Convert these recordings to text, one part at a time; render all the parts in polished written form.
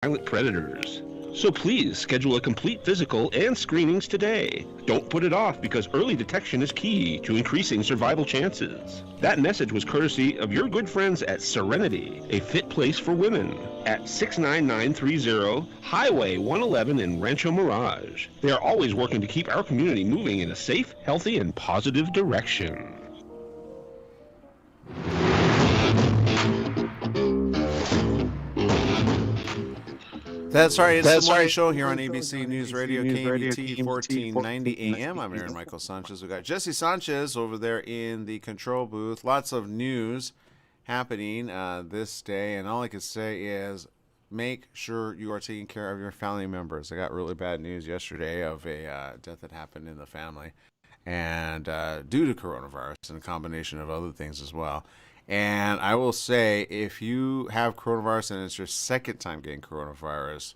silent predators. So please schedule a complete physical and screenings today. Don't put it off because early detection is key to increasing survival chances. That message was courtesy of your good friends at Serenity, a fit place for women, at 69930 Highway 111 in Rancho Mirage. They are always working to keep our community moving in a safe, healthy, and positive direction. That's right. It's the morning show here on ABC News Radio, KMBT 1490 AM. I'm Aaron Michael Sanchez. We've got Jesse Sanchez over there in the control booth. Lots of news happening this day, and all I can say is make sure you are taking care of your family members. I got really bad news yesterday of a death that happened in the family, and due to coronavirus and a combination of other things as well. And I will say, if you have coronavirus and it's your second time getting coronavirus,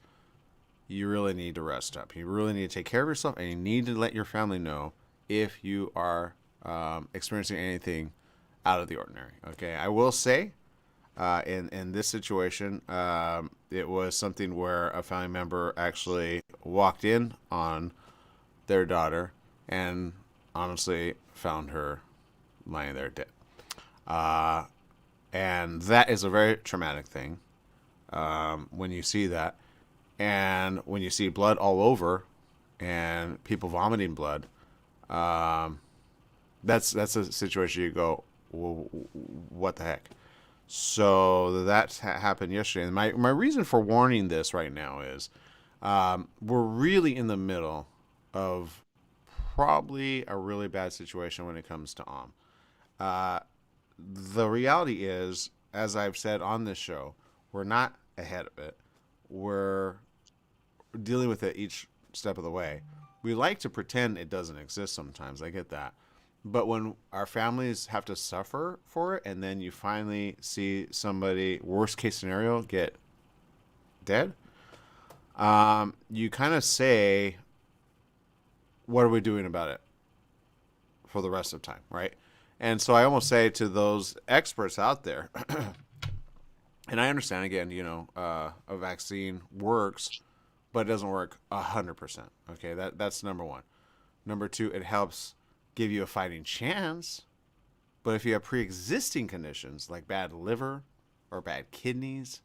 you really need to rest up. You really need to take care of yourself, and you need to let your family know if you are experiencing anything out of the ordinary. Okay, I will say, in this situation, it was something where a family member actually walked in on their daughter and honestly found her lying there dead. And that is a very traumatic thing when you see that. And when you see blood all over and people vomiting blood, that's a situation you go, well, what the heck? So that happened yesterday. And my reason for warning this right now is we're really in the middle of probably a really bad situation when it comes to the reality is, as I've said on this show, we're not ahead of it. We're dealing with it each step of the way. We like to pretend it doesn't exist sometimes. I get that. But when our families have to suffer for it, and then you finally see somebody, worst case scenario, get dead, you kind of say, what are we doing about it for the rest of time, right? And so I almost say to those experts out there, and I understand, again, a vaccine works, but it doesn't work 100%. Okay, that's number one. Number two, it helps give you a fighting chance. But if you have pre-existing conditions like bad liver or bad kidneys,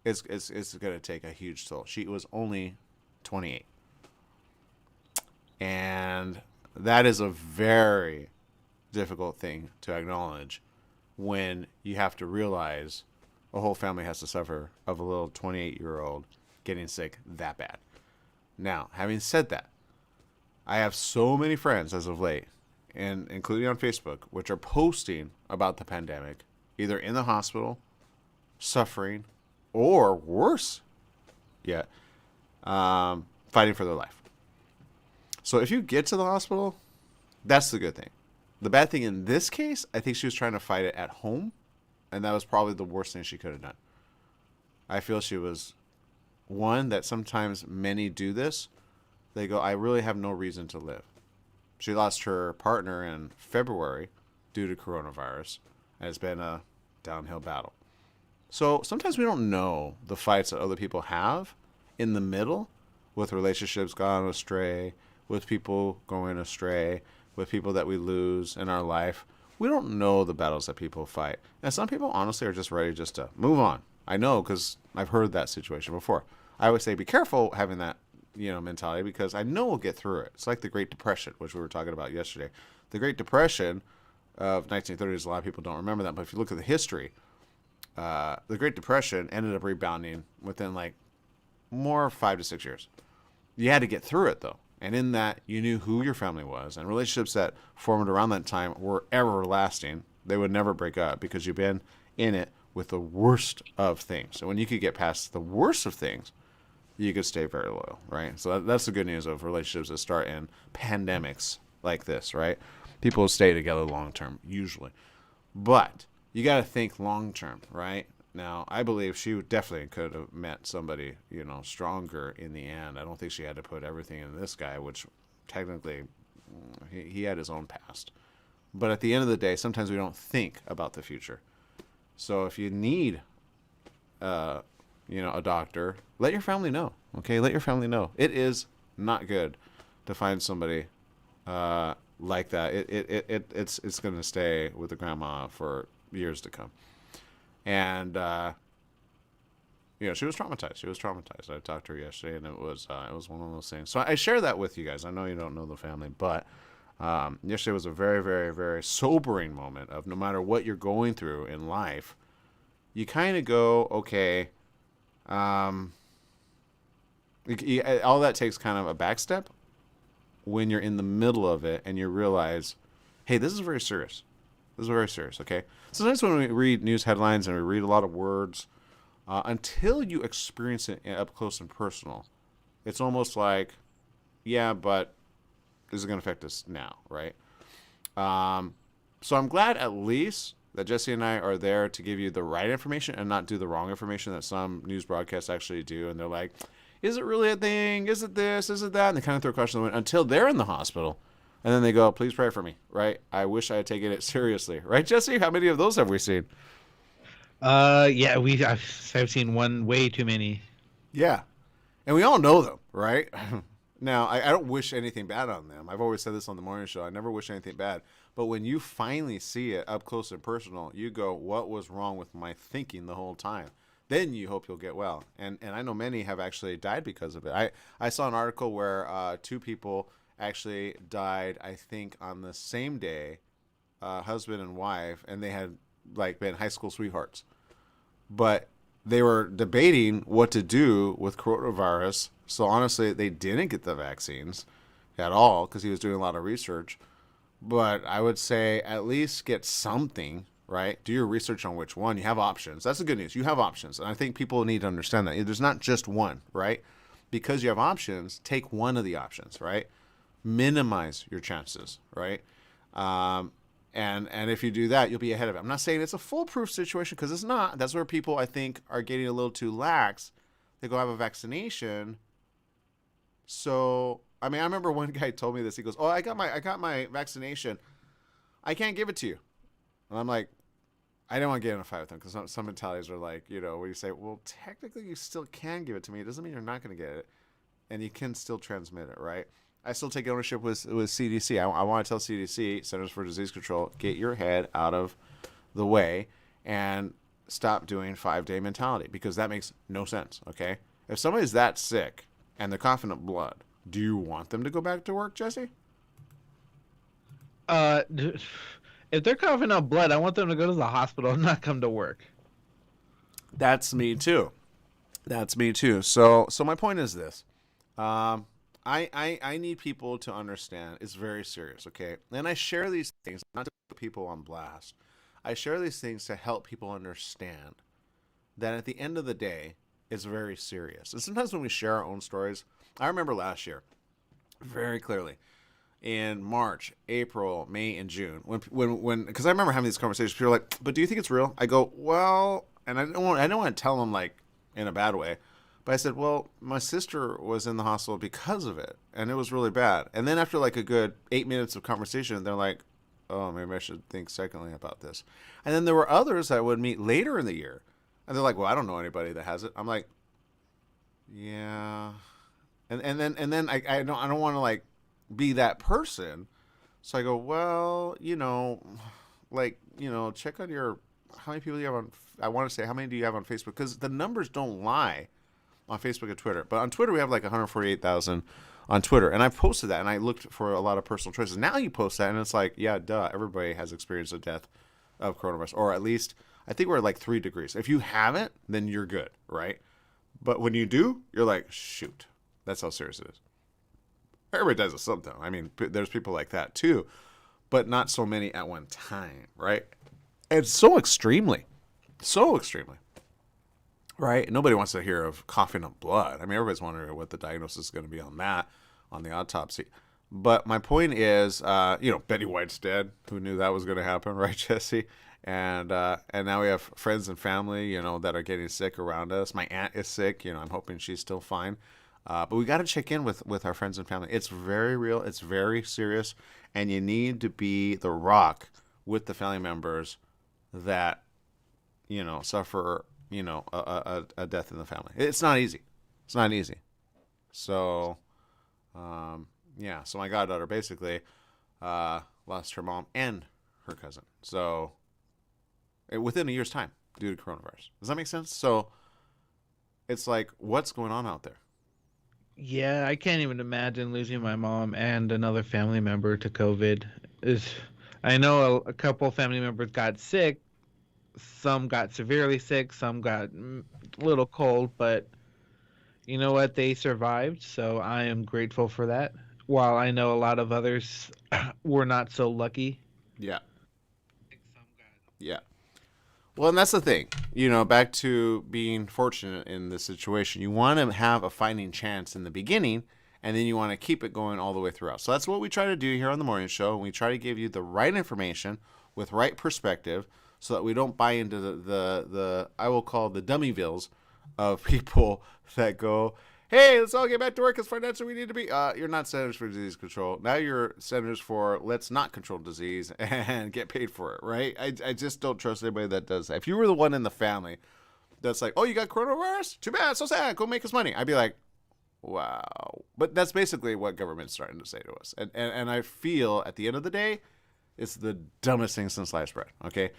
it's going to take a huge toll. She was only 28. And that is a very difficult thing to acknowledge when you have to realize a whole family has to suffer of a little 28-year-old getting sick that bad. Now, having said that, I have so many friends as of late, and including on Facebook, which are posting about the pandemic, either in the hospital, suffering, or worse yet, fighting for their life. So if you get to the hospital, that's the good thing. The bad thing in this case, I think she was trying to fight it at home, and that was probably the worst thing she could have done. I feel she was one that sometimes many do this. They go, I really have no reason to live. She lost her partner in February due to coronavirus, and it's been a downhill battle. So sometimes we don't know the fights that other people have in the middle, with relationships gone astray, with people going astray, with people that we lose in our life. We don't know the battles that people fight. And some people honestly are just ready just to move on. I know, because I've heard that situation before. I always say be careful having that, mentality, because I know we'll get through it. It's like the Great Depression, which we were talking about yesterday. The Great Depression of 1930s, a lot of people don't remember that, but if you look at the history, the Great Depression ended up rebounding within more 5 to 6 years. You had to get through it, though. And in that, you knew who your family was. And relationships that formed around that time were everlasting. They would never break up because you've been in it with the worst of things. So when you could get past the worst of things, you could stay very loyal, right? So that's the good news of relationships that start in pandemics like this, right? People stay together long term, usually. But you got to think long term, right? Now, I believe she definitely could have met somebody, stronger in the end. I don't think she had to put everything in this guy, which technically he had his own past. But at the end of the day, sometimes we don't think about the future. So if you need a doctor, let your family know. Okay, let your family know. It is not good to find somebody like that. It's going to stay with the grandma for years to come. And she was traumatized. She was traumatized. I talked to her yesterday, and it was one of those things. So I share that with you guys. I know you don't know the family, but yesterday was a very, very, very sobering moment of no matter what you're going through in life, you kind of go, okay, all that takes kind of a back step when you're in the middle of it and you realize, hey, this is very serious. This is very serious, okay? Sometimes when we read news headlines and we read a lot of words, until you experience it up close and personal, it's almost like, yeah, but this is going to affect us now, right? So I'm glad at least that Jesse and I are there to give you the right information and not do the wrong information that some news broadcasts actually do. And they're like, is it really a thing? Is it this? Is it that? And they kind of throw caution to the wind until they're in the hospital. And then they go, please pray for me, right? I wish I had taken it seriously. Right, Jesse? How many of those have we seen? Yeah, I've seen one way too many. Yeah. And we all know them, right? Now, I don't wish anything bad on them. I've always said this on the morning show. I never wish anything bad. But when you finally see it up close and personal, you go, what was wrong with my thinking the whole time? Then you hope you'll get well. And I know many have actually died because of it. I saw an article where two people actually died, I think, on the same day, husband and wife, and they had been high school sweethearts. But they were debating what to do with coronavirus. So honestly, they didn't get the vaccines at all because he was doing a lot of research. But I would say at least get something, right? Do your research on which one. You have options. That's the good news. You have options. And I think people need to understand that. There's not just one, right? Because you have options, take one of the options, right? Minimize your chances, right? And if you do that, you'll be ahead of it. I'm not saying it's a foolproof situation because it's not. That's where people, I think, are getting a little too lax. They go have a vaccination. So, I mean, I remember one guy told me this. He goes, "Oh, I got my vaccination. I can't give it to you." And I'm like, I didn't want to get in a fight with him because some mentalities are like, where you say, well, technically you still can give it to me. It doesn't mean you're not going to get it. And you can still transmit it, right? I still take ownership with CDC. I want to tell CDC, Centers for Disease Control, get your head out of the way and stop doing 5-day mentality because that makes no sense, okay? If somebody's that sick and they're coughing up blood, do you want them to go back to work, Jesse? If they're coughing up blood, I want them to go to the hospital and not come to work. That's me too. That's me too. So my point is this. I need people to understand it's very serious, okay? And I share these things not to put people on blast. I share these things to help people understand that at the end of the day, it's very serious. And sometimes when we share our own stories, I remember last year very clearly in March, April, May, and June when because I remember having these conversations. People are like, "But do you think it's real?" I go, "Well," and I don't want to tell them like in a bad way. But I said, well, my sister was in the hospital because of it, and it was really bad. And then after like a good 8 minutes of conversation, they're like, oh, maybe I should think secondly about this. And then there were others that I would meet later in the year, and they're like, well, I don't know anybody that has it. I'm like, yeah. And then I don't want to like be that person. So I go, well, check on how many people you have on, I want to say, how many do you have on Facebook? Because the numbers don't lie on Facebook and Twitter. But on Twitter, we have like 148,000 on Twitter. And I posted that, and I looked for a lot of personal choices. Now you post that, and it's like, yeah, duh, everybody has experienced the death of coronavirus. Or at least, I think we're at like 3 degrees. If you haven't, then you're good, right? But when you do, you're like, shoot, that's how serious it is. Everybody does it sometime. I mean, there's people like that too, but not so many at one time, right? And so extremely. Right? Nobody wants to hear of coughing up blood. I mean, everybody's wondering what the diagnosis is going to be on that, on the autopsy. But my point is, Betty White's dead. Who knew that was going to happen, right, Jesse? And now we have friends and family, that are getting sick around us. My aunt is sick. I'm hoping she's still fine. But we got to check in with our friends and family. It's very real. It's very serious. And you need to be the rock with the family members that, suffer a death in the family. It's not easy. It's not easy. So, yeah. So my goddaughter basically lost her mom and her cousin. So within a year's time due to coronavirus. Does that make sense? So it's like, what's going on out there? Yeah, I can't even imagine losing my mom and another family member to COVID. I know a couple family members got sick. Some got severely sick. Some got a little cold, but you know what? They survived, so I am grateful for that. While I know a lot of others were not so lucky. Yeah. Yeah. Well, and that's the thing. Back to being fortunate in this situation. You want to have a fighting chance in the beginning, and then you want to keep it going all the way throughout. So that's what we try to do here on the morning show. We try to give you the right information with right perspective so that we don't buy into the I will call the dummyvilles of people that go, hey, let's all get back to work. It's financial. We need to be. You're not Centers for Disease Control. Now you're Centers for let's not control disease and get paid for it, right? I just don't trust anybody that does that. If you were the one in the family that's like, oh, you got coronavirus? Too bad. So sad. Go make us money. I'd be like, wow. But that's basically what government's starting to say to us. And I feel at the end of the day, it's the dumbest thing since sliced bread, okay?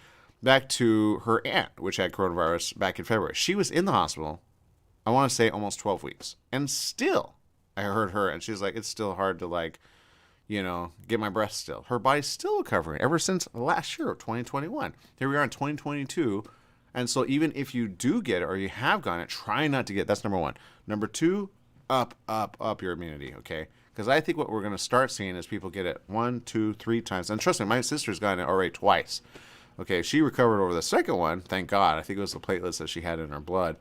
Back to her aunt, which had coronavirus back in February. She was in the hospital, I want to say almost 12 weeks. And still, I heard her, and she's like, it's still hard to, get my breath still. Her body's still recovering ever since last year, 2021. Here we are in 2022. And so even if you do get it or you have gotten it, try not to get it. That's number one. Number two, up your immunity, okay? Because I think what we're going to start seeing is people get it 1, 2, 3 times. And trust me, my sister's gotten it already twice. Okay, she recovered over the second one, thank God. I think it was the platelets that she had in her blood,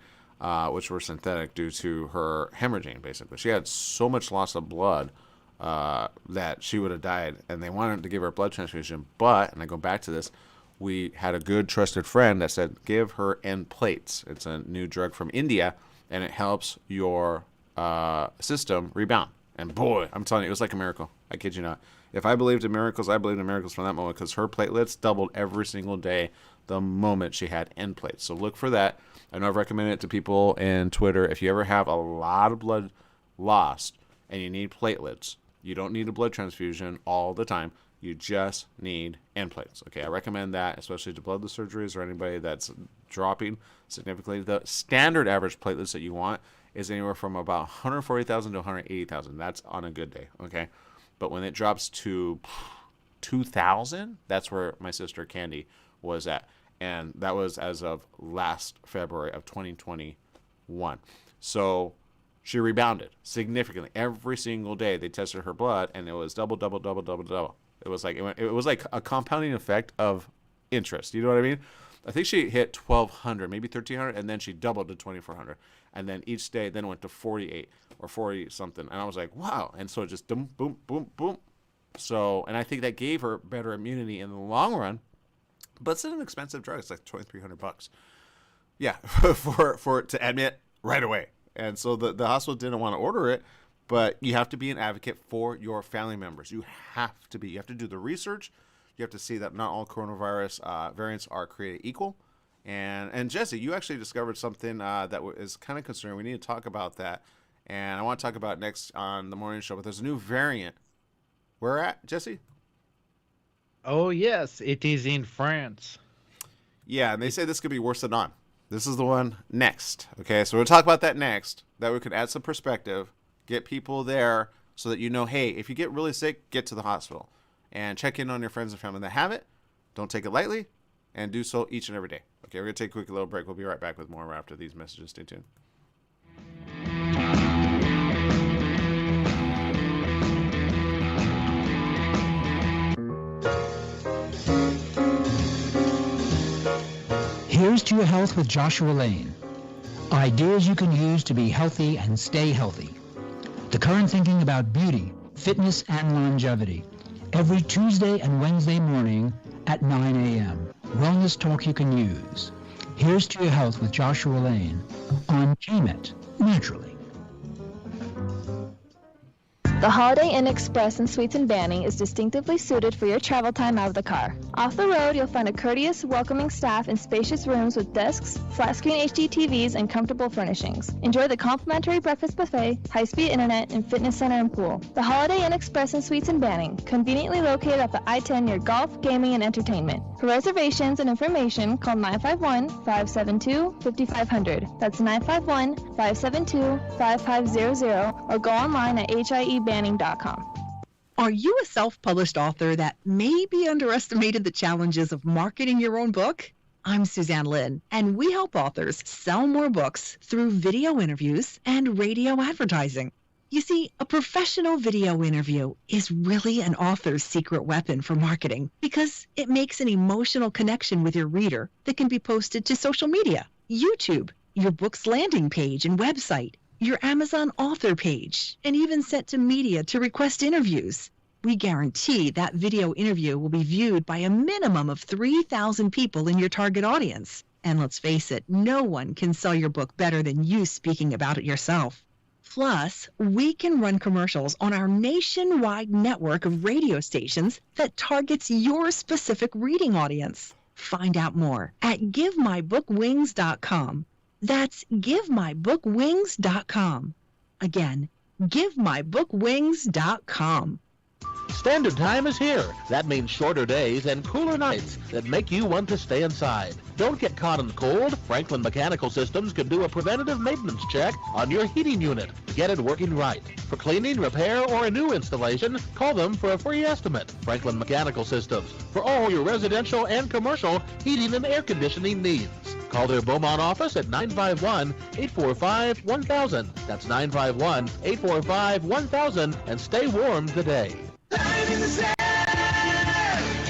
which were synthetic due to her hemorrhaging, basically. She had so much loss of blood that she would have died, and they wanted to give her a blood transfusion. But, and I go back to this, we had a good, trusted friend that said, give her Nplates. It's a new drug from India, and it helps your system rebound. And boy, I'm telling you, it was like a miracle. I kid you not. If I believed in miracles, I believed in miracles from that moment because her platelets doubled every single day the moment she had Nplates. So look for that. I know I've recommended it to people in Twitter. If you ever have a lot of blood lost and you need platelets, you don't need a blood transfusion all the time. You just need Nplates. Okay, I recommend that, especially to bloodless surgeries or anybody that's dropping significantly. The standard average platelets that you want is anywhere from about 140,000 to 180,000. That's on a good day, okay? But when it drops to 2,000, that's where my sister Candy was at. And that was as of last February of 2021. So she rebounded significantly. Every single day they tested her blood, and it was double. It was like a compounding effect of interest. You know what I mean? I think she hit 1,200, maybe 1,300, and then she doubled to 2,400. And then each day then went to 48 or 40 something. And I was like, wow. And so it just boom, boom, boom, boom. So, and I think that gave her better immunity in the long run. But it's an expensive drug. It's like $2,300. Yeah, for it to admit right away. And so the hospital didn't want to order it, but you have to be an advocate for your family members. You have to be. You have to do the research. You have to see that not all coronavirus variants are created equal. And Jesse, you actually discovered something that is kind of concerning. We need to talk about that. And I want to talk about it next on the morning show. But there's a new variant. Where at, Jesse? Oh, yes. It is in France. Yeah, and they say this could be worse than none. This is the one next. Okay, so we'll talk about that next. That we could add some perspective, get people there so that you know, hey, if you get really sick, get to the hospital. And check in on your friends and family that have it. Don't take it lightly. And do so each and every day. Okay, we're going to take a quick little break. We'll be right back with more after these messages. Stay tuned. Here's to your health with Joshua Lane. Ideas you can use to be healthy and stay healthy. The current thinking about beauty, fitness, and longevity. Every Tuesday and Wednesday morning at 9 a.m. Wellness talk you can use. Here's to your health with Joshua Lane on GMET, naturally. The Holiday Inn Express and Suites in Banning is distinctively suited for your travel time out of the car. Off the road, you'll find a courteous, welcoming staff and spacious rooms with desks, flat-screen HD TVs, and comfortable furnishings. Enjoy the complimentary breakfast buffet, high-speed internet, and fitness center and pool. The Holiday Inn Express and Suites in Banning, conveniently located at the I-10 near golf, gaming, and entertainment. For reservations and information, call 951-572-5500. That's 951-572-5500, or go online at hiebanning.com. Are you a self-published author that maybe underestimated the challenges of marketing your own book? I'm Suzanne Lynn, and we help authors sell more books through video interviews and radio advertising. You see, a professional video interview is really an author's secret weapon for marketing because it makes an emotional connection with your reader that can be posted to social media, YouTube, your book's landing page and website, your Amazon author page, and even sent to media to request interviews. We guarantee that video interview will be viewed by a minimum of 3,000 people in your target audience. And let's face it, no one can sell your book better than you speaking about it yourself. Plus, we can run commercials on our nationwide network of radio stations that targets your specific reading audience. Find out more at GiveMyBookWings.com. That's GiveMyBookWings.com. Again, GiveMyBookWings.com. Standard time is here. That means shorter days and cooler nights that make you want to stay inside. Don't get caught in the cold. Franklin Mechanical Systems can do a preventative maintenance check on your heating unit. Get it working right. For cleaning, repair, or a new installation, call them for a free estimate. Franklin Mechanical Systems, for all your residential and commercial heating and air conditioning needs. Call their Beaumont office at 951-845-1000. That's 951-845-1000, and stay warm today.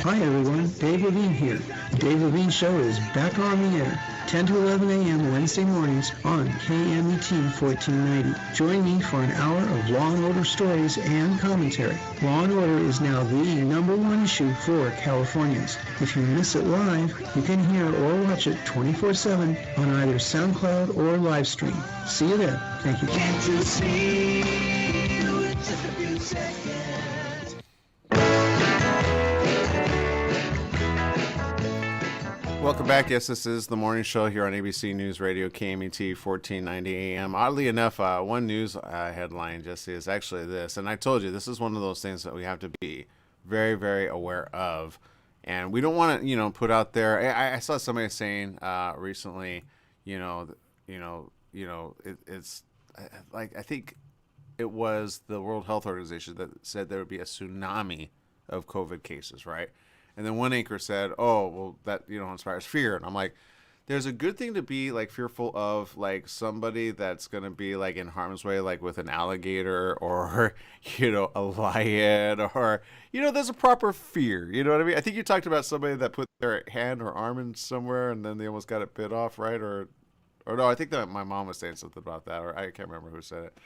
Hi everyone, Dave Levine here. The Dave Levine Show is back on the air, 10 to 11 a.m. Wednesday mornings on KMET 1490. Join me for an hour of Law & Order stories and commentary. Law & Order is now the #1 issue for Californians. If you miss it live, you can hear or watch it 24/7 on either SoundCloud or Livestream. See you there. Thank you. Can't you see? Just a few seconds. Welcome back. Yes, this is the morning show here on ABC News Radio, KMET 1490 AM. Oddly enough, one news headline, Jesse, is actually this. And I told you, this is one of those things that we have to be very, very aware of. And we don't want to, put out there. I saw somebody saying recently, it's like, I think it was the World Health Organization that said there would be a tsunami of COVID cases, right? And then one anchor said, oh, well, that, inspires fear. And I'm like, there's a good thing to be, like, fearful of, like, somebody that's going to be, like, in harm's way, like, with an alligator or, a lion or, there's a proper fear. You know what I mean? I think you talked about somebody that put their hand or arm in somewhere and then they almost got it bit off, right? Or no, I think that my mom was saying something about that, or I can't remember who said it.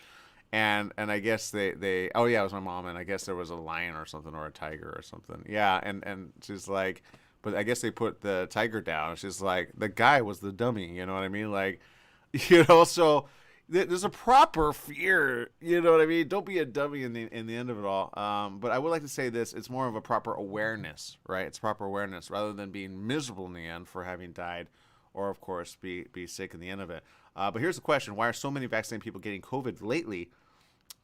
And I guess they oh yeah, it was my mom, and I guess there was a lion or something, or a tiger or something. Yeah, and she's like, but I guess they put the tiger down. She's like, the guy was the dummy, you know what I mean? Like, so there's a proper fear, you know what I mean? Don't be a dummy in the end of it all. But I would like to say this, it's more of a proper awareness, right? It's proper awareness rather than being miserable in the end for having died, or of course be sick in the end of it. But here's the question: why are so many vaccinated people getting COVID lately?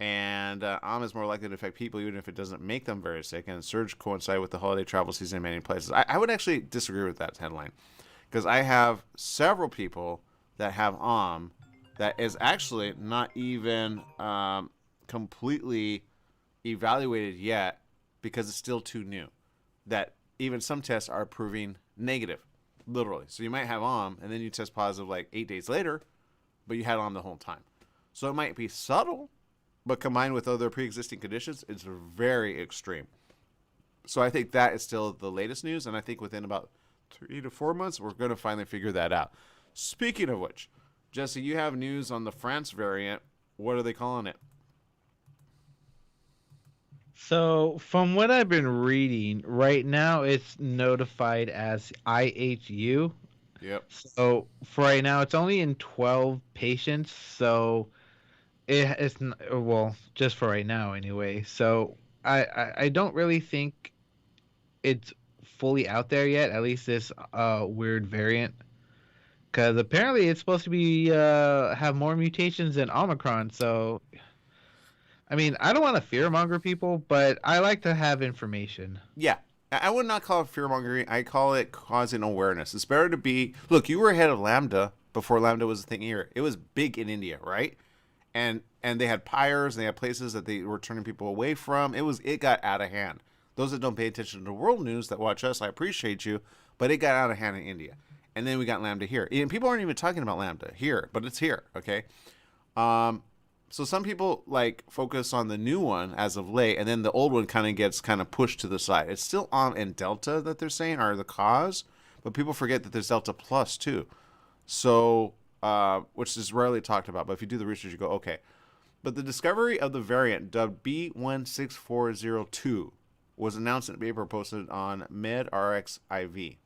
And is more likely to affect people even if it doesn't make them very sick. And the surge coincide with the holiday travel season in many places. I would actually disagree with that headline, because I have several people that have that is actually not even completely evaluated yet because it's still too new. That even some tests are proving negative, literally. So you might have and then you test positive like 8 days later, but you had the whole time. So it might be subtle, but combined with other pre-existing conditions, it's very extreme. So I think that is still the latest news, and I think within about 3 to 4 months, we're going to finally figure that out. Speaking of which, Jesse, you have news on the France variant. What are they calling it? So from what I've been reading, right now it's notified as IHU. Yep. So for right now, it's only in 12 patients, so well, just for right now anyway. So I don't really think it's fully out there yet. At least this weird variant, because apparently it's supposed to be have more mutations than Omicron. So I mean, I don't want to fearmonger people, but I like to have information. Yeah. I would not call it fear-mongering. I call it causing awareness. It's better to be... Look, you were ahead of Lambda before Lambda was a thing here. It was big in India, right? And they had pyres, and they had places that they were turning people away from. It got out of hand. Those that don't pay attention to world news that watch us, I appreciate you, but it got out of hand in India. And then we got Lambda here. And people aren't even talking about Lambda here, but it's here, okay? So some people like focus on the new one as of late, and then the old one gets pushed to the side. It's still and Delta that they're saying are the cause, but people forget that there's Delta Plus too. So, which is rarely talked about, but if you do the research, you go, okay. But the discovery of the variant dubbed B16402 was announced in a paper posted on medRxiv.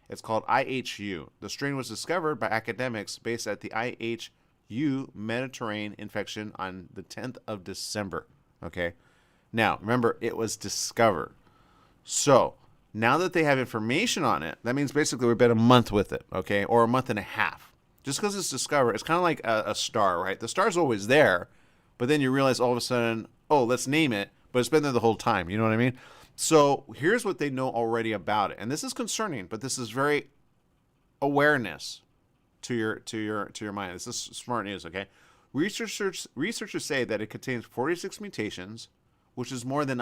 It's called IHU. The strain was discovered by academics based at the IHU Mediterranean infection on the 10th of December. Okay. Now, remember, it was discovered. So, now that they have information on it, that means basically we've been a month with it, okay? Or a month and a half. Just because it's discovered, it's kind of like a star, right? The star's always there, but then you realize all of a sudden, oh, let's name it, but it's been there the whole time. You know what I mean? So, here's what they know already about it. And this is concerning, but this is very awareness to your mind. This is smart news, okay? Researchers say that it contains 46 mutations, which is more than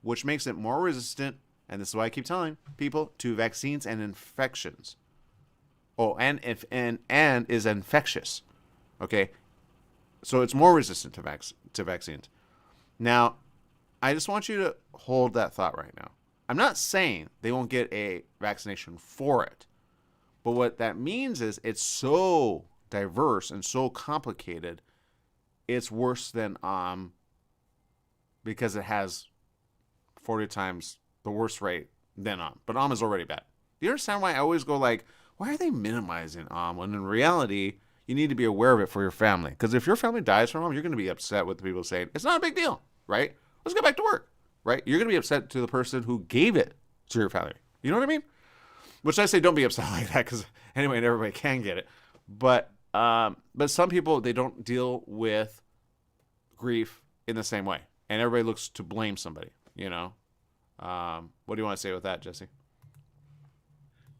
which makes it more resistant, and this is why I keep telling people, to vaccines and infections. Oh, and is infectious, okay? So it's more resistant to vaccines. Now, I just want you to hold that thought right now. I'm not saying they won't get a vaccination for it. But what that means is it's so diverse and so complicated, it's worse than because it has 40 times the worst rate than But is already bad. Do you understand why I always go like, why are they minimizing when in reality, you need to be aware of it for your family? Because if your family dies from you're going to be upset with the people saying, it's not a big deal, right? Let's get back to work, right? You're going to be upset to the person who gave it to your family. You know what I mean? Which I say don't be upset like that because anyway, everybody can get it. But some people, they don't deal with grief in the same way. And everybody looks to blame somebody, you know? What do you want to say with that, Jesse?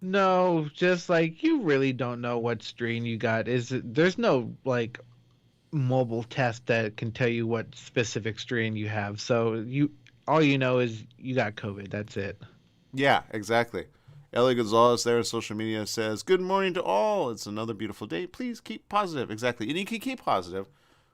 No, just like you really don't know what strain you got. There's no like mobile test that can tell you what specific strain you have. So all you know is you got COVID. That's it. Yeah, exactly. Ellie Gonzalez there on social media says, good morning to all. It's another beautiful day. Please keep positive. Exactly. And you can keep positive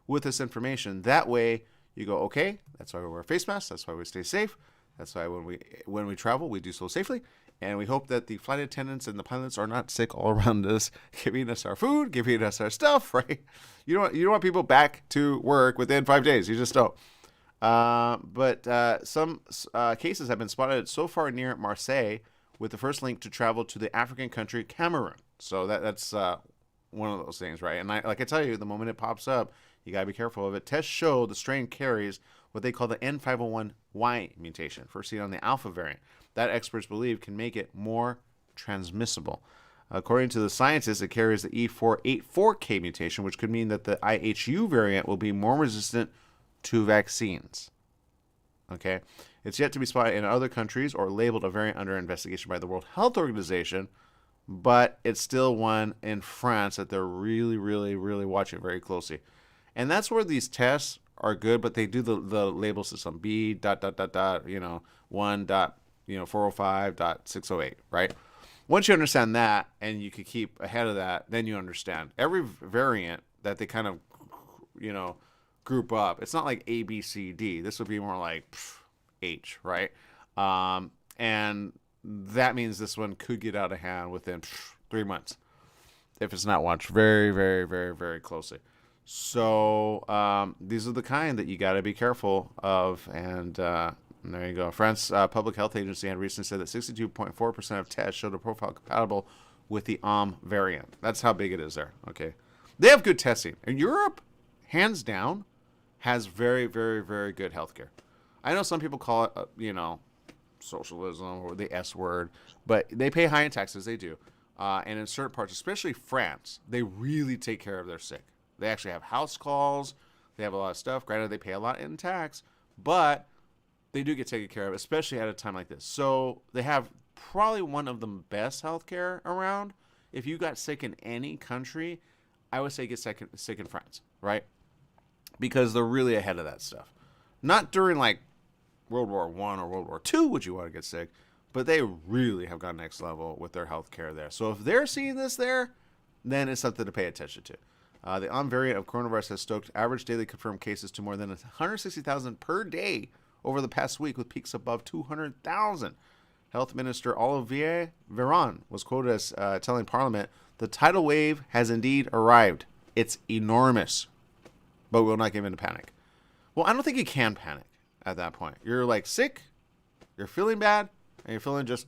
with this information. That way you go, okay, that's why we wear face masks. That's why we stay safe. That's why when we travel, we do so safely. And we hope that the flight attendants and the pilots are not sick all around us, giving us our food, giving us our stuff, right? You don't want people back to work within 5 days. You just don't. But some cases have been spotted so far near Marseille, with the first link to travel to the African country Cameroon. So that's one of those things, right? And like I tell you, the moment it pops up, you got to be careful of it. Tests show the strain carries what they call the N501Y mutation, first seen on the alpha variant. That experts believe can make it more transmissible. According to the scientists, it carries the E484K mutation, which could mean that the IHU variant will be more resistant to vaccines. Okay? It's yet to be spotted in other countries or labeled a variant under investigation by the World Health Organization, but it's still one in France that they're really, really, really watching very closely. And that's where these tests are good, but they do the label system B ... 1.405.608, right? Once you understand that and you can keep ahead of that, then you understand every variant that they kind of, group up. It's not like A, B, C, D. This would be more like H, right? And that means this one could get out of hand within 3 months if it's not watched very, very, very, very closely. So these are the kind that you got to be careful of. And there you go. France Public Health Agency had recently said that 62.4% of tests showed a profile compatible with the variant. That's how big it is there. Okay, they have good testing. And Europe hands down, has very, very, very good healthcare. I know some people call it, socialism or the S word, but they pay high in taxes. They do. And in certain parts, especially France, they really take care of their sick. They actually have house calls. They have a lot of stuff. Granted, they pay a lot in tax, but they do get taken care of, especially at a time like this. So they have probably one of the best healthcare around. If you got sick in any country, I would say get sick in France, right? Because they're really ahead of that stuff. Not during like World War I or World War II would you want to get sick, but they really have gone next level with their healthcare there. So if they're seeing this there, then it's something to pay attention to. The Omicron variant of coronavirus has stoked average daily confirmed cases to more than 160,000 per day over the past week, with peaks above 200,000. Health Minister Olivier Véran was quoted as telling Parliament, "The tidal wave has indeed arrived. It's enormous, but we'll not give in to panic." Well, I don't think you can panic at that point. You're like sick, you're feeling bad, and you're feeling just,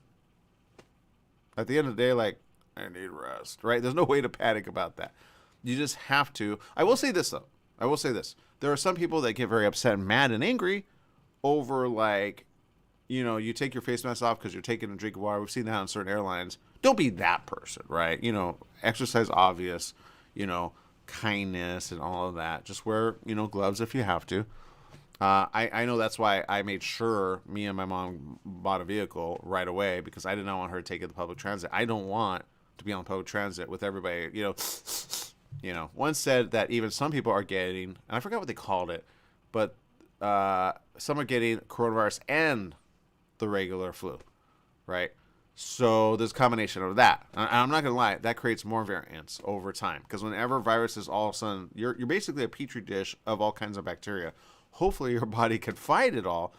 at the end of the day, like, I need rest, right? There's no way to panic about that. You just have to. I will say this, though. I will say this. There are some people that get very upset and mad and angry over, like, you take your face mask off because you're taking a drink of water. We've seen that on certain airlines. Don't be that person, right? Exercise obvious, kindness and all of that. Just wear, gloves if you have to. I know that's why I made sure me and my mom bought a vehicle right away, because I did not want her to take it to public transit. I don't want to be on public transit with everybody, One said that even some people are getting, and I forgot what they called it, but some are getting coronavirus and the regular flu, right? So there's a combination of that. I'm not going to lie, that creates more variants over time, because whenever viruses all of a sudden, you're basically a petri dish of all kinds of bacteria. Hopefully your body can fight it all,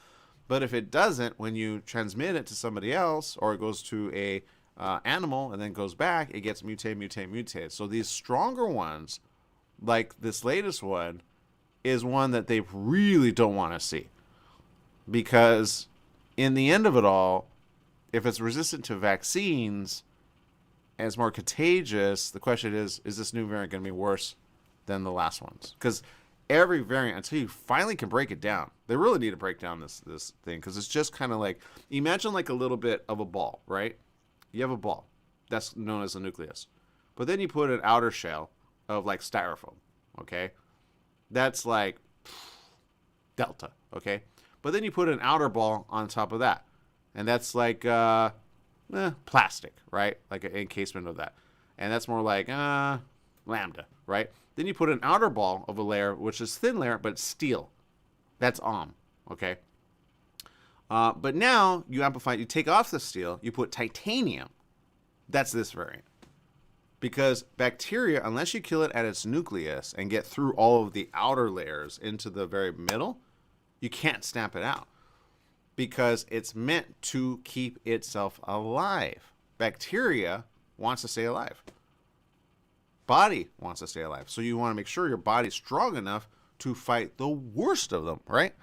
but if it doesn't, when you transmit it to somebody else, or it goes to a animal and then goes back, it gets mutated. So these stronger ones, like this latest one, is one that they really don't want to see, because in the end of it all, if it's resistant to vaccines and it's more contagious, the question is this new variant going to be worse than the last ones? Because every variant, until you finally can break it down, they really need to break down this thing, because it's just kind of like, imagine like a little bit of a ball, right? You have a ball that's known as a nucleus, but then you put an outer shell of like styrofoam, okay? That's like delta, okay? But then you put an outer ball on top of that, and that's like plastic, right? Like an encasement of that. And that's more like lambda, right? Then you put an outer ball of a layer, which is thin layer, but steel. That's okay? But now you amplify, you take off the steel, you put titanium. That's this variant. Because bacteria, unless you kill it at its nucleus and get through all of the outer layers into the very middle, you can't stamp it out, because it's meant to keep itself alive. Bacteria wants to stay alive. Body wants to stay alive. So you want to make sure your body's strong enough to fight the worst of them, right?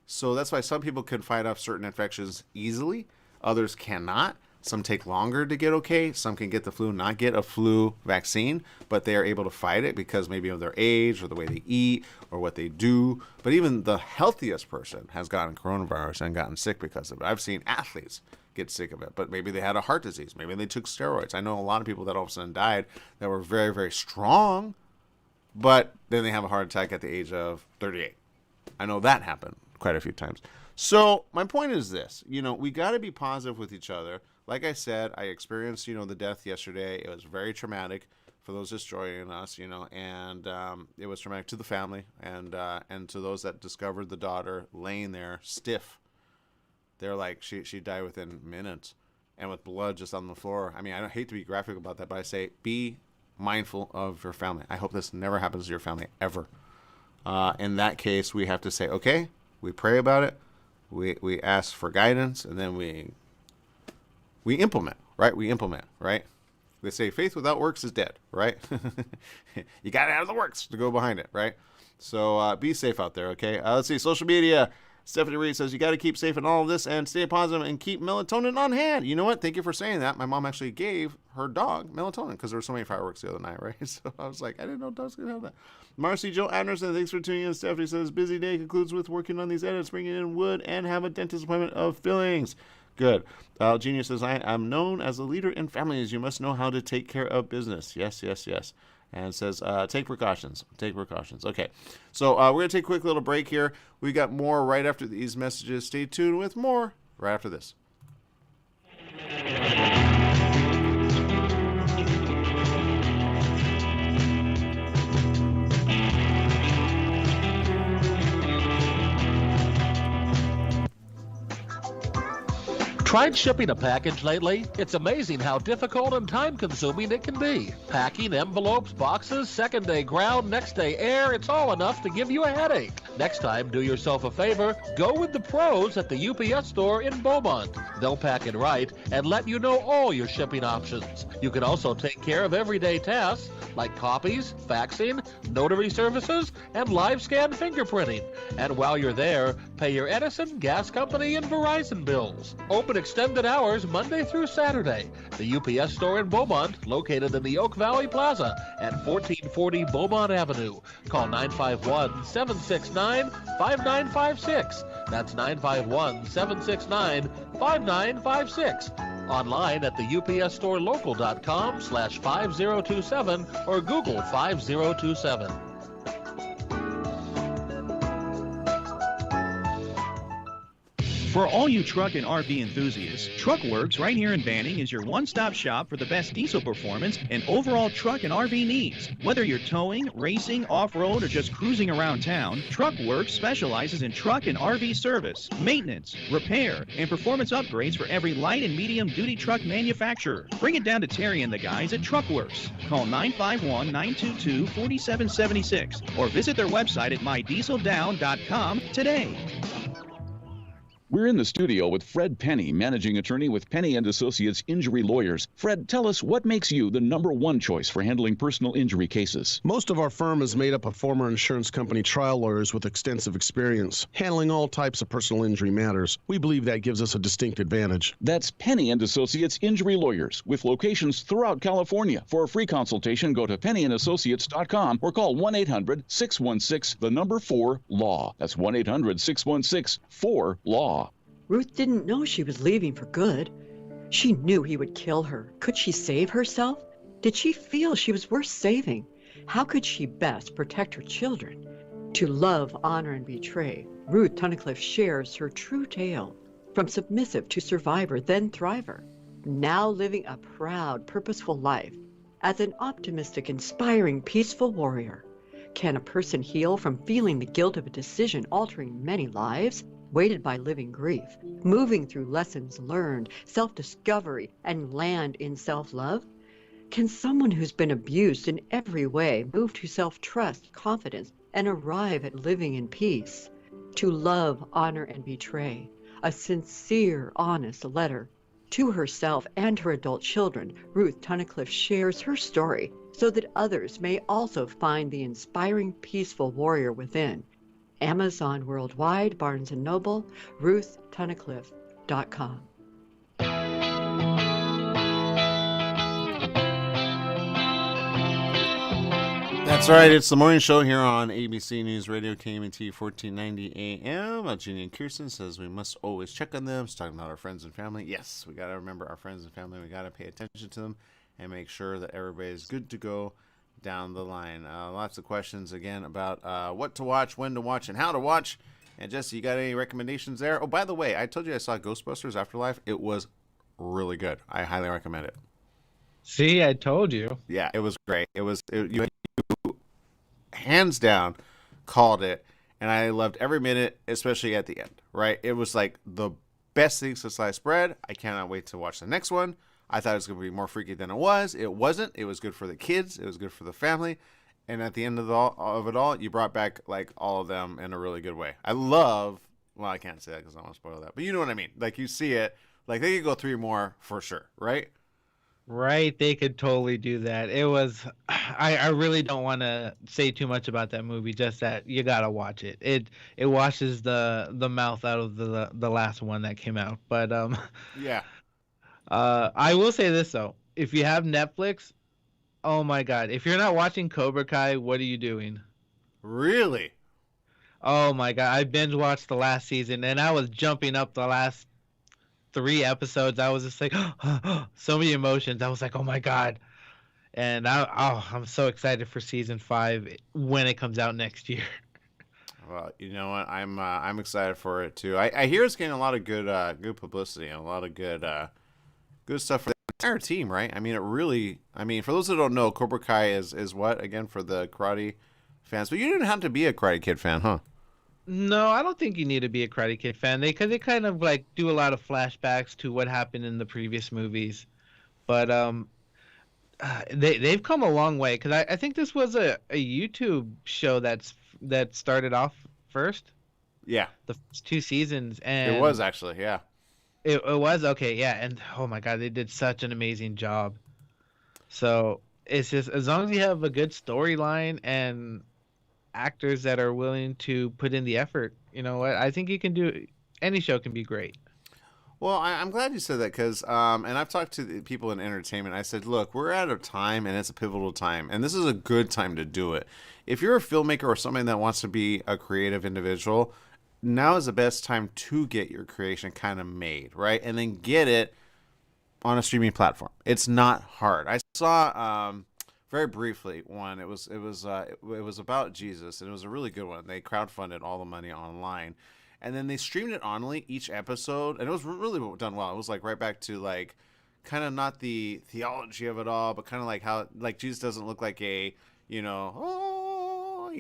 So that's why some people can fight off certain infections easily. Others cannot. Some take longer to get okay. Some can get the flu, not get a flu vaccine, but they are able to fight it because maybe of their age or the way they eat or what they do. But even the healthiest person has gotten coronavirus and gotten sick because of it. I've seen athletes get sick of it, but maybe they had a heart disease. Maybe they took steroids. I know a lot of people that all of a sudden died that were very, very strong, but then they have a heart attack at the age of 38. I know that happened quite a few times. So my point is this, we got to be positive with each other. Like I said, I experienced, the death yesterday. It was very traumatic for those just joining us, and it was traumatic to the family and to those that discovered the daughter laying there stiff. They're like, she died within minutes and with blood just on the floor. I mean, I don't hate to be graphic about that, but I say be mindful of your family. I hope this never happens to your family ever. In that case, we have to say, okay, we pray about it. We ask for guidance, and then we implement, right? We implement, right? They say faith without works is dead, right? You got to have the works to go behind it, right? So be safe out there, okay? Let's see, social media. Stephanie Reed says, you got to keep safe in all of this and stay positive and keep melatonin on hand. You know what? Thank you for saying that. My mom actually gave her dog melatonin because there were so many fireworks the other night, right? So I was like, I didn't know dogs could have that. Marcy Joe Anderson, thanks for tuning in. Stephanie says, busy day concludes with working on these edits, bringing in wood, and have a dentist appointment of fillings. Good. Genius says, I am known as a leader in families. You must know how to take care of business. Yes, yes, yes. And it says, take precautions. Take precautions. Okay. So we're going to take a quick little break here. We got more right after these messages. Stay tuned with more right after this. Tried shipping a package lately? It's amazing how difficult and time-consuming it can be. Packing, envelopes, boxes, second-day ground, next-day air, it's all enough to give you a headache. Next time, do yourself a favor, go with the pros at the UPS store in Beaumont. They'll pack it right and let you know all your shipping options. You can also take care of everyday tasks like copies, faxing, notary services, and live scan fingerprinting. And while you're there, pay your Edison, gas company, and Verizon bills. Open extended hours Monday through Saturday. The UPS store in Beaumont, located in the Oak Valley Plaza at 1440 Beaumont Avenue. Call 951-769-5956. That's 951-769-5956. Online at the upsstorelocal.com/5027 or Google 5027. For all you truck and RV enthusiasts, TruckWorks right here in Banning is your one-stop shop for the best diesel performance and overall truck and RV needs. Whether you're towing, racing, off-road, or just cruising around town, TruckWorks specializes in truck and RV service, maintenance, repair, and performance upgrades for every light and medium-duty truck manufacturer. Bring it down to Terry and the guys at TruckWorks. Call 951-922-4776 or visit their website at mydieseldown.com today. We're in the studio with Fred Penny, managing attorney with Penny & Associates Injury Lawyers. Fred, tell us what makes you the #1 choice for handling personal injury cases. Most of our firm is made up of former insurance company trial lawyers with extensive experience handling all types of personal injury matters. We believe that gives us a distinct advantage. That's Penny & Associates Injury Lawyers with locations throughout California. For a free consultation, go to pennyandassociates.com or call 1-800-616-4-LAW. That's 1-800-616-4-LAW. Ruth didn't know she was leaving for good. She knew he would kill her. Could she save herself? Did she feel she was worth saving? How could she best protect her children? To love, honor, and betray, Ruth Tunnicliffe shares her true tale. From submissive to survivor, then thriver. Now living a proud, purposeful life. As an optimistic, inspiring, peaceful warrior. Can a person heal from feeling the guilt of a decision altering many lives? Weighted by living grief, moving through lessons learned, self-discovery, and land in self-love? Can someone who's been abused in every way move to self-trust, confidence, and arrive at living in peace? To love, honor, and betray, a sincere, honest letter. To herself and her adult children, Ruth Tunnicliffe shares her story so that others may also find the inspiring, peaceful warrior within. Amazon worldwide, Barnes & Noble, RuthTunnicliffe.com. That's right. It's the morning show here on ABC News Radio, KMT 1490 AM. Jeannie and Kirsten says we must always check on them. It's talking about our friends and family. Yes, we got to remember our friends and family. We got to pay attention to them and make sure that everybody's good to go down the line. Lots of questions again about what to watch, when to watch, and how to watch. And Jesse, you got any recommendations there? Oh, by the way, I told you I saw Ghostbusters Afterlife. It was really good. I highly recommend it. See, I told you. Yeah, it was great. You hands down called it, and I loved every minute, especially at the end. Right? It was like the best thing since sliced bread. I cannot wait to watch the next one. I thought it was going to be more freaky than it was. It wasn't. It was good for the kids. It was good for the family. And at the end of it all, you brought back like all of them in a really good way. I can't say that because I don't want to spoil that. But you know what I mean. Like you see it. Like they could go 3 more for sure, right? Right, they could totally do that. It was, I really don't want to say too much about that movie. Just that you gotta watch it. It washes the mouth out of the last one that came out. But Yeah. I will say this though: if you have Netflix, oh my God, if you're not watching Cobra Kai, what are you doing? Really? Oh my God, I binge watched the last season, and I was jumping up the last 3 episodes. I was just like, so many emotions. I was like, oh my God. And I'm so excited for season 5 when it comes out next year. Well, you know what? I'm excited for it too. I hear it's getting a lot of good publicity and a lot of good stuff for the entire team, right? I mean, for those that don't know, Cobra Kai is what again for the Karate fans? But you didn't have to be a Karate Kid fan, huh? No, I don't think you need to be a Karate Kid fan. Because they kind of like do a lot of flashbacks to what happened in the previous movies. But they've come a long way. Because I think this was a YouTube show that started off first. Yeah. The first 2 seasons. And it was actually, yeah. It was okay, yeah. And oh my God, they did such an amazing job. So it's just as long as you have a good storyline and actors that are willing to put in the effort, you know what? I think you can do any show can be great. Well, I'm glad you said that because, and I've talked to the people in entertainment. I said, look, we're at a time, and it's a pivotal time, and this is a good time to do it. If you're a filmmaker or somebody that wants to be a creative individual, now is the best time to get your creation kind of made, right? And then get it on a streaming platform. It's not hard. I saw very briefly one. It was about Jesus, and it was a really good one. They crowdfunded all the money online. And then they streamed it only each episode, and it was really done well. It was like right back to like kind of not the theology of it all, but kind of like how like Jesus doesn't look like a, he kind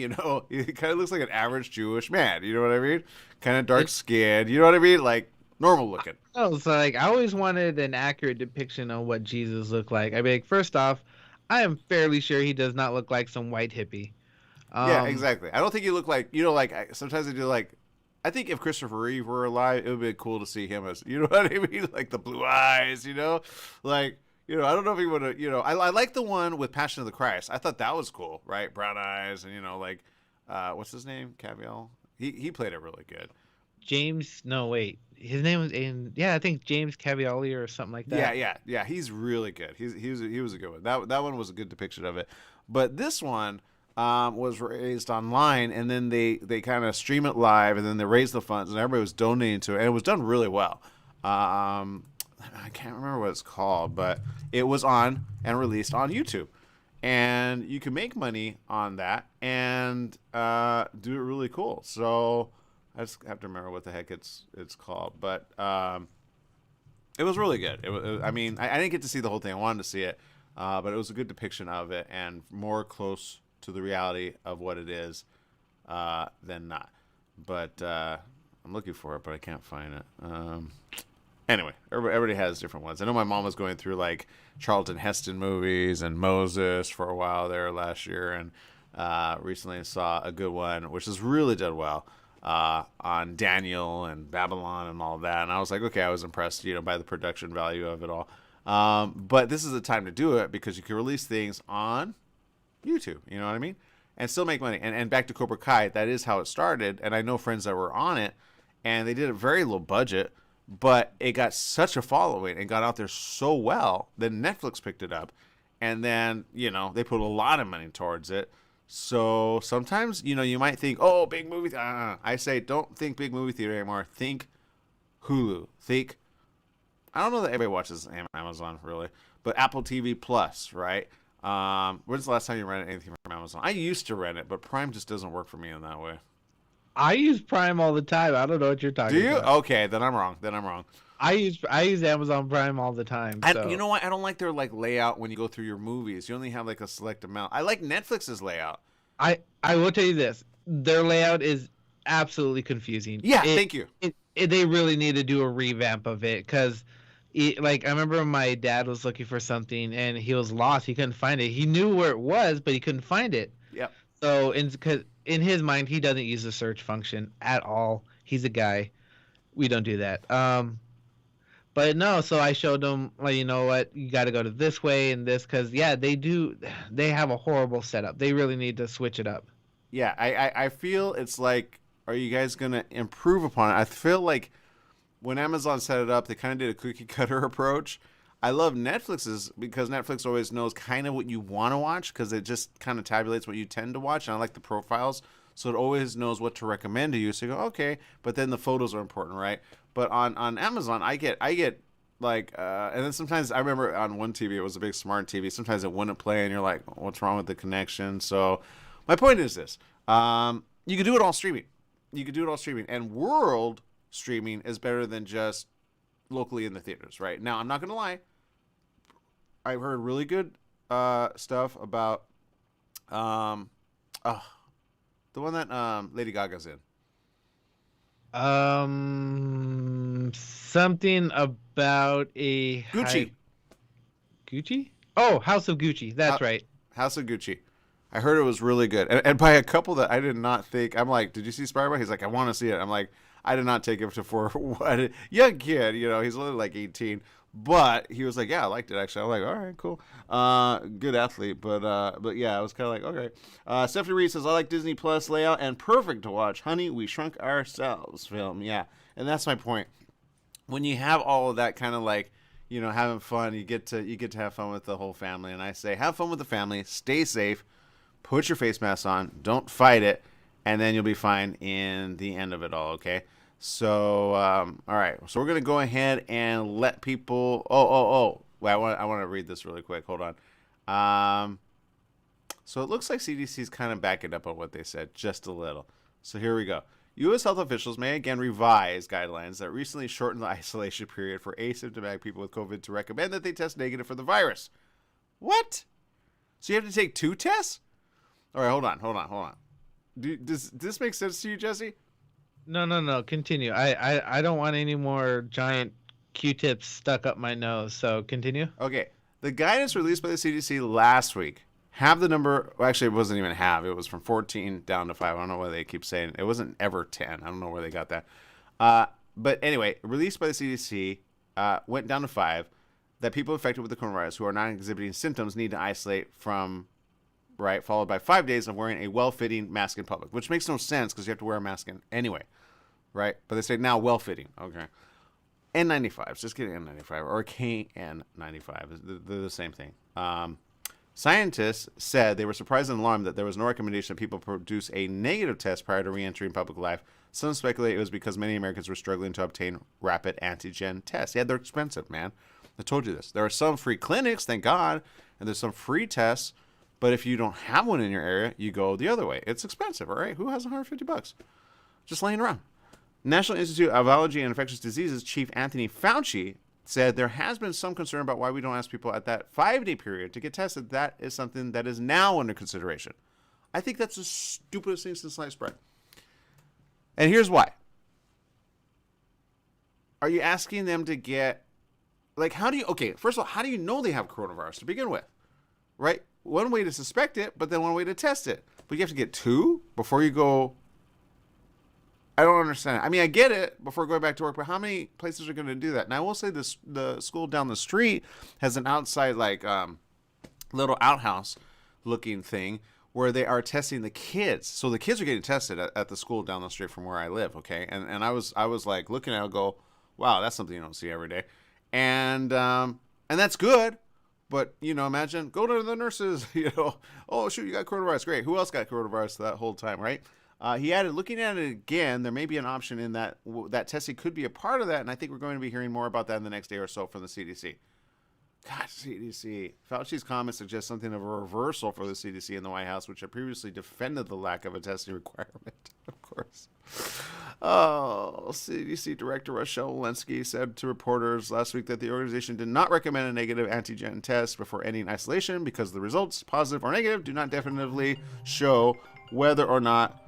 of looks like an average Jewish man. You know what I mean? Kind of dark skinned. You know what I mean? Like normal looking. Oh, so like I always wanted an accurate depiction of what Jesus looked like. I mean, like, first off, I am fairly sure he does not look like some white hippie. Yeah, exactly. I don't think he looked like like sometimes they do like. I think if Christopher Reeve were alive, it would be cool to see him as, you know what I mean? Like the blue eyes, like, I don't know if he would have, I like the one with Passion of the Christ. I thought that was cool, right? Brown eyes and, like, what's his name? Cavill. He played it really good. His name was I think James Caviezel or something like that. Yeah. He's really good. He was a good one. That one was a good depiction of it. But this one, was raised online, and then they kind of stream it live, and then they raise the funds, and everybody was donating to it, and it was done really well. I can't remember what it's called, but it was on and released on YouTube, and you can make money on that and do it really cool. So I just have to remember what the heck it's called, but it was really good. I didn't get to see the whole thing. I wanted to see it, but it was a good depiction of it and more close to the reality of what it is than not. But I'm looking for it, but I can't find it. Anyway, everybody has different ones. I know my mom was going through like Charlton Heston movies and Moses for a while there last year, and recently saw a good one which has really done well on Daniel and Babylon and all that. And I was like, okay, I was impressed, by the production value of it all. But this is the time to do it because you can release things on YouTube, you know what I mean? And still make money. And back to Cobra Kai, that is how it started. And I know friends that were on it, and they did a very low budget, but it got such a following and got out there so well that Netflix picked it up. And then, they put a lot of money towards it. So sometimes, you might think, oh, big movie. I say, don't think big movie theater anymore. Think Hulu. Think, I don't know that everybody watches Amazon, really, but Apple TV Plus, right? When's the last time you rented anything from Amazon? I used to rent it, but Prime just doesn't work for me in that way. I use Prime all the time. I don't know what you're talking about. Do you? Okay, then I'm wrong. I use Amazon Prime all the time. So. You know what? I don't like their layout when you go through your movies. You only have a select amount. I like Netflix's layout. I will tell you this. Their layout is absolutely confusing. Yeah, thank you. They really need to do a revamp of it because I remember my dad was looking for something and he was lost. He couldn't find it. He knew where it was, but he couldn't find it. Yep. So in his mind, he doesn't use the search function at all. He's a guy. We don't do that. But no, so I showed them, well, you know what, you got to go to this way and this, because yeah, they have a horrible setup. They really need to switch it up. Yeah, I feel it's like, are you guys gonna improve upon it? I feel like when Amazon set it up, they kind of did a cookie cutter approach. I love Netflix's because Netflix always knows kind of what you want to watch because it just kind of tabulates what you tend to watch, and I like the profiles, so it always knows what to recommend to you. So you go, okay, but then the photos are important, right? But on Amazon, I get like, and then sometimes I remember on one TV, it was a big smart TV. Sometimes it wouldn't play, and you're like, what's wrong with the connection? So my point is this: you can do it all streaming. You can do it all streaming, and world streaming is better than just locally in the theaters. Right now, I'm not gonna lie. I've heard really good stuff about the one that Lady Gaga's in. Something about a Gucci. Gucci? Oh, House of Gucci. That's right. House of Gucci. I heard it was really good, and by a couple that I did not think. I'm like, did you see Spider-Man? He's like, I want to see it. I'm like, I did not take him for what young kid. You know, he's only like 18, but he was like, yeah, I liked it actually. I'm like, all right, cool. Good athlete, but yeah, I was kind of like, okay. Stephanie Reed says, I like Disney Plus layout and perfect to watch. Honey, we shrunk ourselves film. Yeah, and that's my point. When you have all of that kind of like, you know, having fun, you get to have fun with the whole family. And I say, have fun with the family, stay safe, put your face mask on, don't fight it, and then you'll be fine in the end of it all. Okay. So, all right. So we're gonna go ahead and let people. Wait, I want to read this really quick. Hold on. So it looks like CDC is kind of backing up on what they said just a little. So here we go. U.S. health officials may again revise guidelines that recently shortened the isolation period for asymptomatic people with COVID to recommend that they test negative for the virus. What? So you have to take 2 tests? All right, hold on. Does this make sense to you, Jesse? No. Continue. I don't want any more giant Q-tips stuck up my nose. So continue. Okay. The guidance released by the CDC last week have the number. Well, actually, it wasn't even half. It was from 14 down to 5. I don't know why they keep saying it wasn't ever 10. I don't know where they got that. But anyway, released by the CDC, went down to 5. That people infected with the coronavirus who are not exhibiting symptoms need to isolate from. Right, followed by 5 days of wearing a well-fitting mask in public, which makes no sense because you have to wear a mask in anyway, right? But they say now well-fitting, okay. N95s, just get an N95 or a KN95, they're the same thing. Scientists said they were surprised and alarmed that there was no recommendation that people produce a negative test prior to re-entering public life. Some speculate it was because many Americans were struggling to obtain rapid antigen tests. Yeah, they're expensive, man. I told you this. There are some free clinics, thank God, and there's some free tests. But if you don't have one in your area, you go the other way. It's expensive, all right? Who has $150? Just laying around. National Institute of Allergy and Infectious Diseases Chief Anthony Fauci said there has been some concern about why we don't ask people at that 5-day period to get tested. That is something that is now under consideration. I think that's the stupidest thing since sliced bread. And here's why. Are you asking them to get, like, first of all, how do you know they have coronavirus to begin with? Right? One way to suspect it, but then one way to test it. But you have to get 2 before you go. I don't understand. I mean, I get it before going back to work, but how many places are going to do that? And I will say this: the school down the street has an outside, like, little outhouse looking thing where they are testing the kids. So the kids are getting tested at the school down the street from where I live. Okay, and I was like looking at it, go, wow, that's something you don't see every day, and that's good. But, you know, imagine, go to the nurses, you know, oh, shoot, you got coronavirus. Great. Who else got coronavirus that whole time, right? He added, looking at it again, there may be an option in that testing could be a part of that, and I think we're going to be hearing more about that in the next day or so from the CDC. God, CDC. Fauci's comments suggest something of a reversal for the CDC in the White House, which had previously defended the lack of a testing requirement, of course. Oh, CDC Director Rochelle Walensky said to reporters last week that the organization did not recommend a negative antigen test before ending isolation because the results, positive or negative, do not definitively show whether or not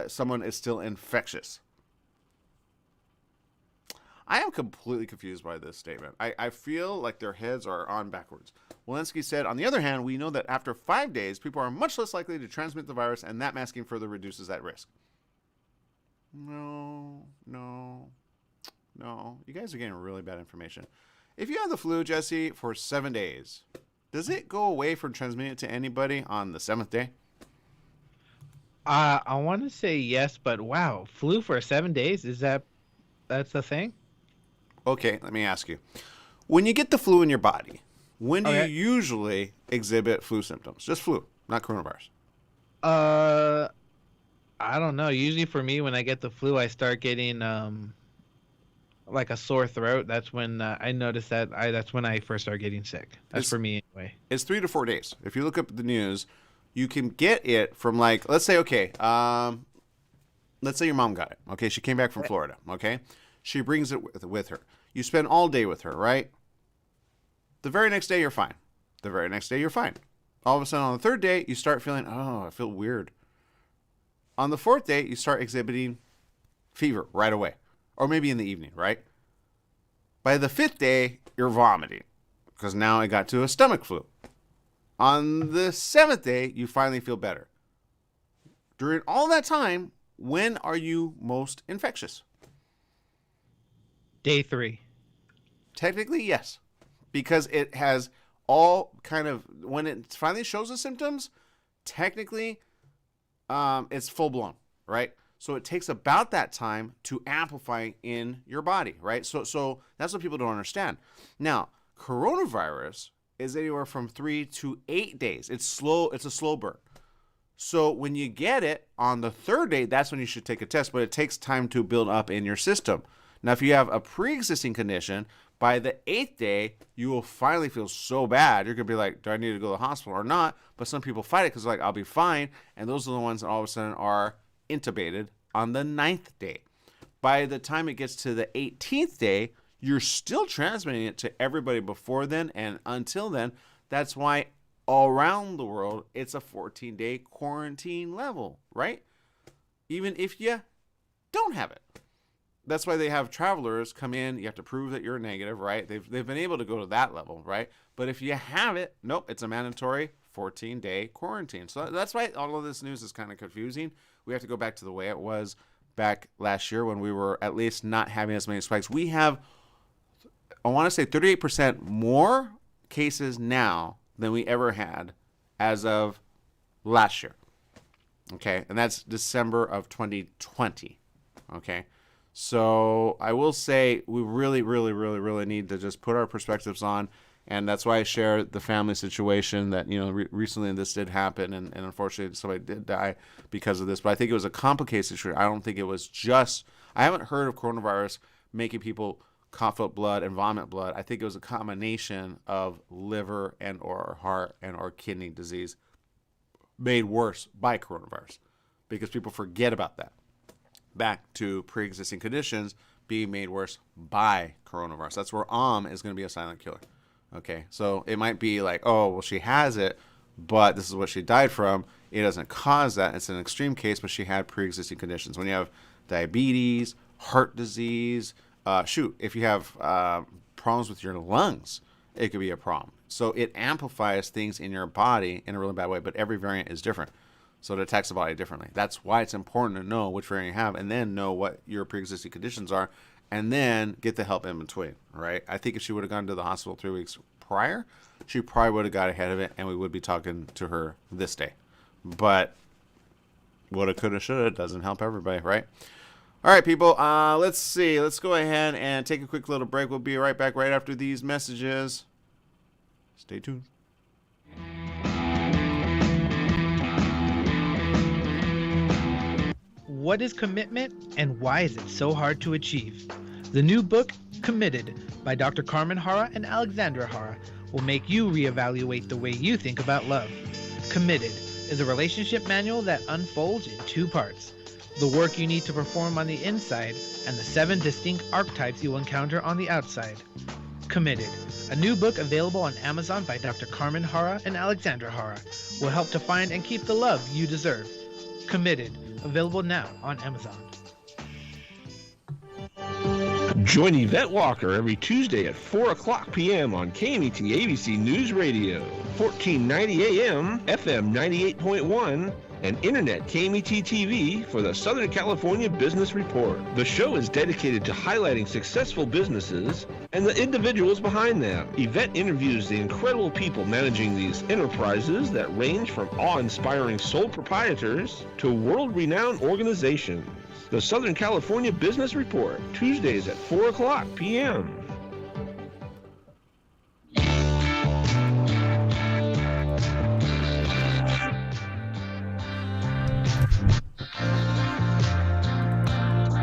someone is still infectious. I am completely confused by this statement. I feel like their heads are on backwards. Walensky said, on the other hand, we know that after 5 days, people are much less likely to transmit the virus, and that masking further reduces that risk. No. You guys are getting really bad information. If you have the flu, Jesse, for 7 days, does it go away from transmitting it to anybody on the 7th day? I want to say yes, but wow, flu for 7 days? That's the thing? Okay, let me ask you. When you get the flu in your body, when do you usually exhibit flu symptoms? Just flu, not coronavirus. I don't know. Usually for me, when I get the flu, I start getting like a sore throat. That's when I notice that that's when I first start getting sick. That's for me anyway. It's 3 to 4 days. If you look up the news, you can get it from like, let's say, let's say your mom got it. Okay, she came back from Florida. Okay, she brings it with her. You spend all day with her, right? The very next day, you're fine. The very next day, you're fine. All of a sudden, on the 3rd day, you start feeling, I feel weird. On the 4th day, you start exhibiting fever right away. Or maybe in the evening, right? By the 5th day, you're vomiting. Because now it got to a stomach flu. On the 7th day, you finally feel better. During all that time, when are you most infectious? Day 3. Technically, yes. Because it has all kind of, when it finally shows the symptoms, technically, it's full blown, right? So it takes about that time to amplify in your body, right? So that's what people don't understand. Now, coronavirus is anywhere from 3 to 8 days. It's slow. It's a slow burn. So when you get it on the 3rd day, that's when you should take a test, but it takes time to build up in your system. Now, if you have a pre-existing condition, by the 8th day, you will finally feel so bad. You're going to be like, do I need to go to the hospital or not? But some people fight it because like, I'll be fine. And those are the ones that all of a sudden are intubated on the 9th day. By the time it gets to the 18th day, you're still transmitting it to everybody before then and until then. That's why all around the world, it's a 14-day quarantine level, right? Even if you don't have it. That's why they have travelers come in. You have to prove that you're negative, right? They've been able to go to that level, right? But if you have it, nope, it's a mandatory 14-day quarantine. So that's why all of this news is kind of confusing. We have to go back to the way it was back last year when we were at least not having as many spikes. We have, I want to say 38% more cases now than we ever had as of last year. Okay, and that's December of 2020. Okay. So I will say we really, really, really, really need to just put our perspectives on. And that's why I share the family situation that, recently this did happen. And unfortunately, somebody did die because of this. But I think it was a complicated situation. I don't think it was just, I haven't heard of coronavirus making people cough up blood and vomit blood. I think it was a combination of liver and or heart and or kidney disease made worse by coronavirus because people forget about that. Back to pre-existing conditions being made worse by coronavirus. That's where is going to be a silent killer. Okay, so it might be like, oh, well, she has it, but this is what she died from. It doesn't cause that. It's an extreme case, but she had pre-existing conditions. When you have diabetes, heart disease, if you have problems with your lungs, it could be a problem. So it amplifies things in your body in a really bad way, but every variant is different. So it attacks the body differently. That's why it's important to know which variant you have and then know what your pre-existing conditions are and then get the help in between, right? I think if she would have gone to the hospital 3 weeks prior, she probably would have got ahead of it and we would be talking to her this day. But woulda, coulda, shoulda doesn't help everybody, right? All right, people, let's see. Let's go ahead and take a quick little break. We'll be right back right after these messages. Stay tuned. What is commitment and why is it so hard to achieve? The new book, Committed, by Dr. Carmen Hara and Alexandra Hara, will make you reevaluate the way you think about love. Committed is a relationship manual that unfolds in 2 parts. The work you need to perform on the inside and the 7 distinct archetypes you will encounter on the outside. Committed, a new book available on Amazon by Dr. Carmen Hara and Alexandra Hara, will help to find and keep the love you deserve. Committed, available now on Amazon. Join Yvette Walker every Tuesday at 4 o'clock p.m. on KMET ABC News Radio, 1490 AM, FM 98.1, and Internet KMET TV for the Southern California Business Report. The show is dedicated to highlighting successful businesses and the individuals behind them. Yvette interviews the incredible people managing these enterprises that range from awe-inspiring sole proprietors to world-renowned organizations. The Southern California Business Report, Tuesdays at 4 o'clock p.m.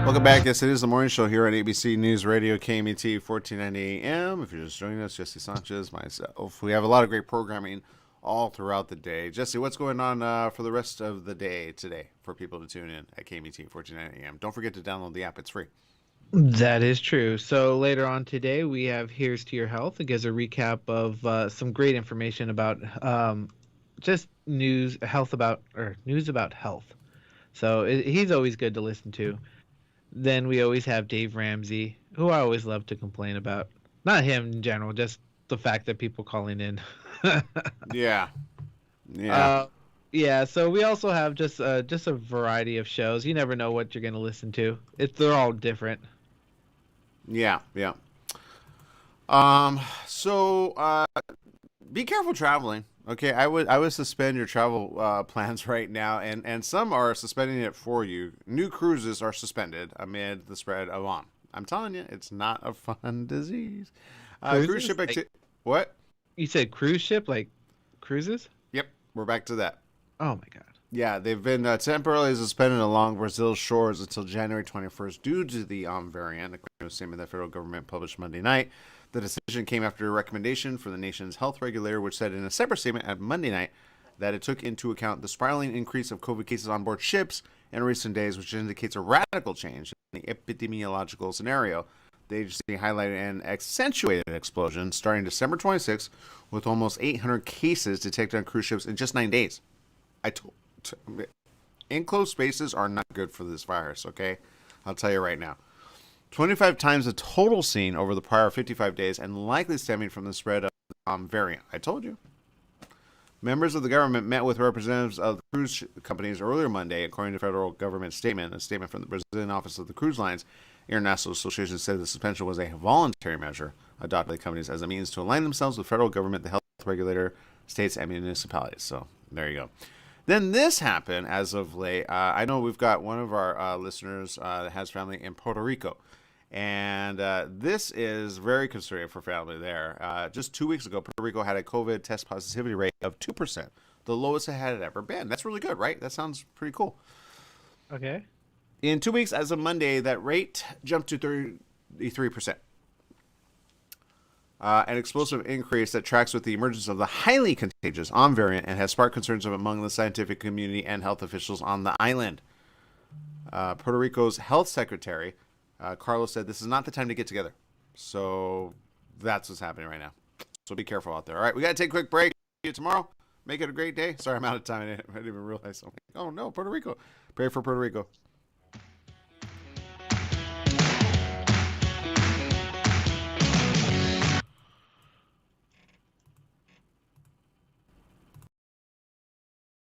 Welcome back. Yes, it is the morning show here on ABC News Radio, KMET 1490 AM. If you're just joining us, Jesse Sanchez, myself. We have a lot of great programming all throughout the day. Jesse, what's going on for the rest of the day today for people to tune in at KMET 1490 AM? Don't forget to download the app. It's free. That is true. So later on today, we have Here's to Your Health. It gives a recap of some great information about just news about health. So he's always good to listen to. Then we always have Dave Ramsey, who I always love to complain about. Not him in general, just the fact that people calling in. Yeah. Yeah. So we also have just a variety of shows. You never know what you're going to listen to. They're all different. Yeah. So be careful traveling. Okay, I would suspend your travel plans right now, and some are suspending it for you. New cruises are suspended amid the spread of Omicron. I'm telling you, it's not a fun disease. Cruise ship what? You said cruise ship, like cruises? Yep, we're back to that. Oh my God. Yeah, they've been temporarily suspended along Brazil's shores until January 21st due to the variant, according to a statement the federal government published Monday night. The decision came after a recommendation from the nation's health regulator, which said in a separate statement at Monday night that it took into account the spiraling increase of COVID cases on board ships in recent days, which indicates a radical change in the epidemiological scenario. The agency highlighted an accentuated explosion starting December 26th with almost 800 cases detected on cruise ships in just 9 days. Enclosed spaces are not good for this virus, okay? I'll tell you right now. 25 times the total seen over the prior 55 days and likely stemming from the spread of the variant. I told you. Members of the government met with representatives of the cruise companies earlier Monday, according to federal government statement. A statement from the Brazilian office of the Cruise Lines International Association said the suspension was a voluntary measure adopted by the companies as a means to align themselves with federal government, the health regulator, states, and municipalities. So there you go. Then this happened as of late. I know we've got one of our listeners that has family in Puerto Rico. And this is very concerning for family there. Just 2 weeks ago, Puerto Rico had a COVID test positivity rate of 2%, the lowest it had ever been. That's really good, right? That sounds pretty cool. Okay. In 2 weeks, as of Monday, that rate jumped to 33%. An explosive increase that tracks with the emergence of the highly contagious variant and has sparked concerns among the scientific community and health officials on the island. Puerto Rico's health secretary, Carlos, said this is not the time to get together. So that's what's happening right now. So be careful out there. All right, we got to take a quick break. See you tomorrow. Make it a great day. Sorry, I'm out of time. I didn't even realize something. Oh, no, Puerto Rico. Pray for Puerto Rico.